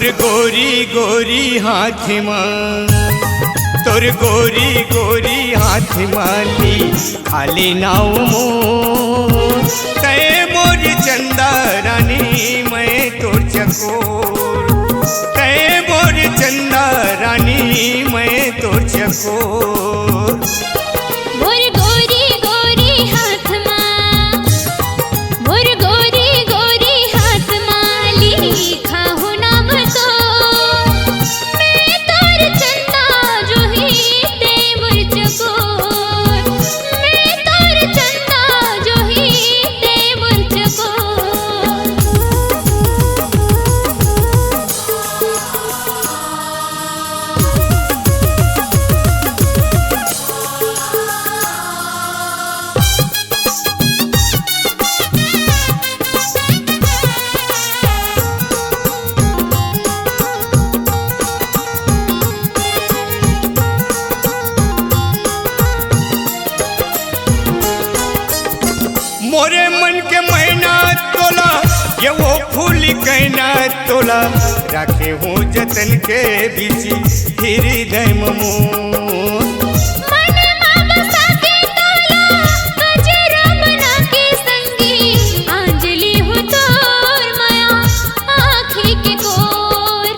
तोर गोरी गोरी हाथ मां, तोर गोरी गोरी हाथ माली खाली नाव मोर। तय मोर चंदा रानी मैं तोर चकोर, तय मोर चंदा रानी मैं तोर चकोर। मोर गोरी गोरी हाथ मां, मोर गोरी गोरी हाथ माली खाहु नाम तो। मैं तोर चंदा जोही ते मोर चकोर, मैं तोर चंदा जोही ते मोर चकोर। मोरे मन के महीना तोला ये वो फूल कहना तोला। राखे हूँ जतन के बीची हृदय मोर। मन मां बसा के तोला गजरा बना के संगी। आंजलि हूँ तोर माया आँखी के कोर।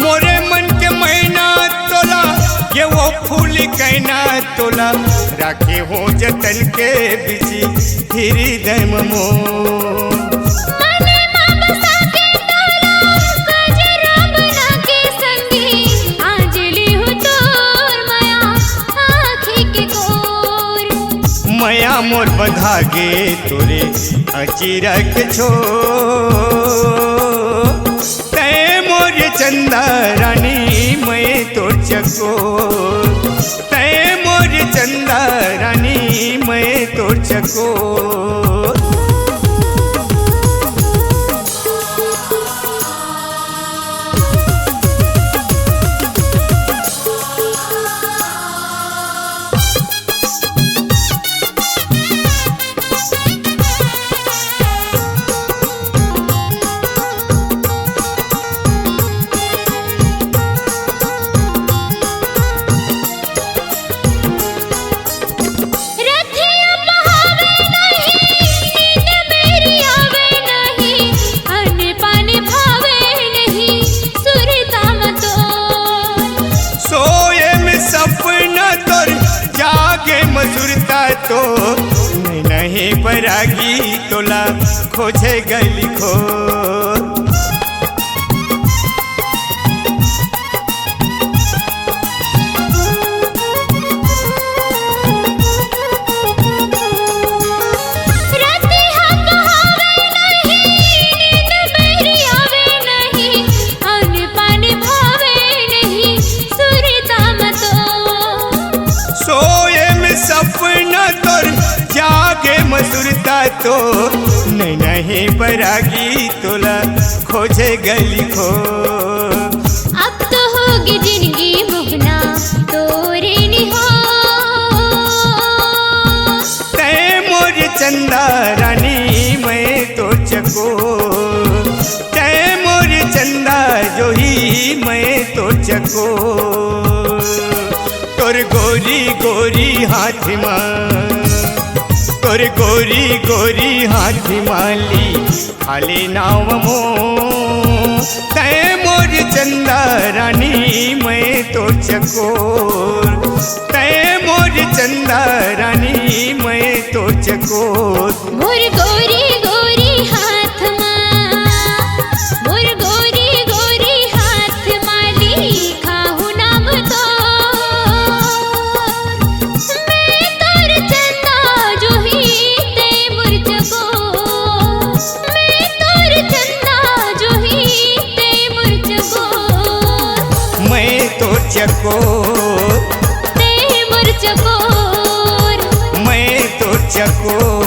मोरे मन के महीना तोला ये वो फूल कहना तोला। राखे हूँ जतन के बीची हृदय मोर। मन मां बसा के तोला गजरा बना के संगी। आंजलि हूँ तोर माया आँखी के कोर। मया मोर बंधागे तोरे अचिरा के छोर। तय मोर चंदा रानी मैं तोर चकोर, तय मोर चंदा रानी मैं तोर चकोर। रथिया बहावे नहीं, नींद मेरी आवे नहीं। अन्न पानी भावे नहीं, सुरता मतोर। सोए में सपना तोर जागे मसूरता तो। नहीं परागी तोला खोजे गली खोर। रथिया बहावे नहीं, नींद मेरी आवे नहीं। अन्न पानी भावे नहीं, सुरता मतोर। सोए में सपना तोर जागे मसूरता तो। नहीं परागी तोला खोजे गली खोर। अब तो होगी जिंदगी मुगना तोरे निहो। तय मोर चंदा रानी मैं तोर चकोर, तय मोर चंदा जोही मैं तोर चकोर। तोर गोरी गोरी हाथ मां, तोर गोरी गोरी हाथ माली खाली नाव मोर। तय मोर चंदा रानी मैं तोर चकोर, तय मोर चंदा रानी मैं तोर चकोर। मोर गोरी गोरी हाथ मां, मोर गोरी गोरी हाथ माली खाहु नाम तोर। मैं तोर चंदा जोही ते मोर चकोर, मैं तोर चंदा जोही ते मोर चकोर। मैं तोर चकोर, ते मोर चकोर, मैं तोर चकोर।